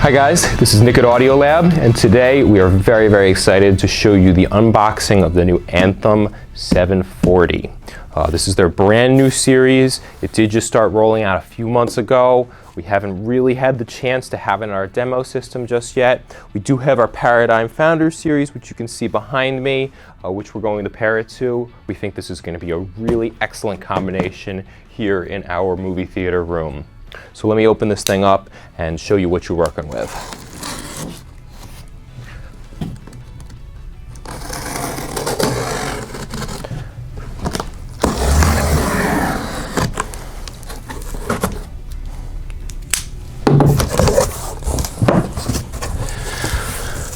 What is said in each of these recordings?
Hi guys, this is Nick at Audiolab, and today we are very excited to show you the unboxing of the new Anthem 740. This is their brand new series. It did just start rolling out a few months ago. We haven't really had the chance to have it in our demo system just yet. We do have our Paradigm Founders series, which you can see behind me, which we're going to pair it to. We think this is going to be a really excellent combination here in our movie theater room. So let me open this thing up and show you what you're working with.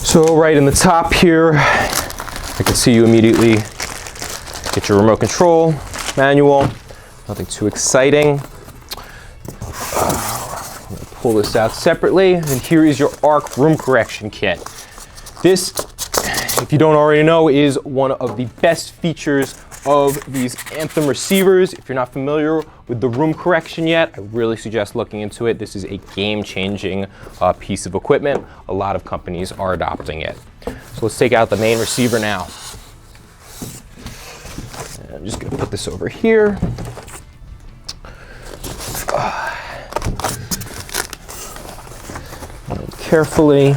So right in the top here, I can see you immediately get your remote control manual. Nothing too exciting. I'm going to pull this out separately, and here is your ARC room correction kit. This, if you don't already know, is one of the best features of these Anthem receivers. If you're not familiar with the room correction yet, I really suggest looking into it. This is a game-changing piece of equipment. A lot of companies are adopting it. So let's take out the main receiver now. And I'm just going to put this over here. Carefully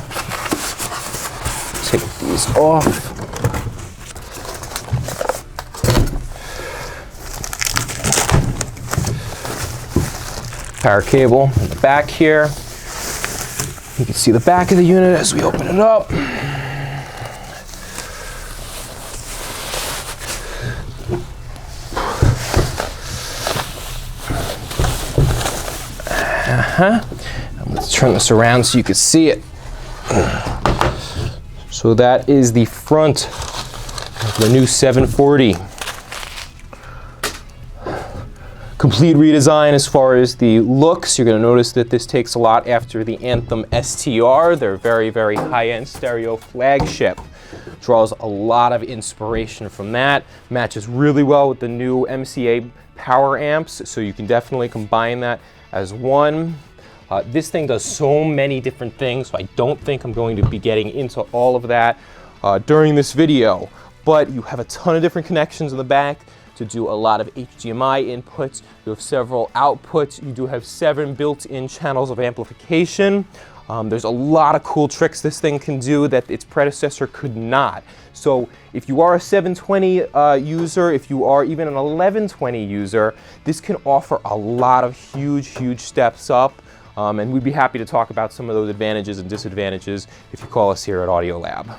take these off. Power cable in the back here. You can see the back of the unit as we open it up. Let's turn this around so you can see it. So that is the front of the new 740. Complete redesign as far as the looks. You're going to notice that this takes a lot after the Anthem STR, their very high-end stereo flagship. Draws a lot of inspiration from that. Matches really well with the new MCA power amps, so you can definitely combine that as one. This thing does so many different things, so I don't think I'm going to be getting into all of that during this video. But you have a ton of different connections in the back to do a lot of HDMI inputs. You have several outputs. You do have 7 built-in channels of amplification. There's a lot of cool tricks this thing can do that its predecessor could not. So if you are a 720 user, if you are even an 1120 user, this can offer a lot of huge steps up. And we'd be happy to talk about some of those advantages and disadvantages if you call us here at Audiolab.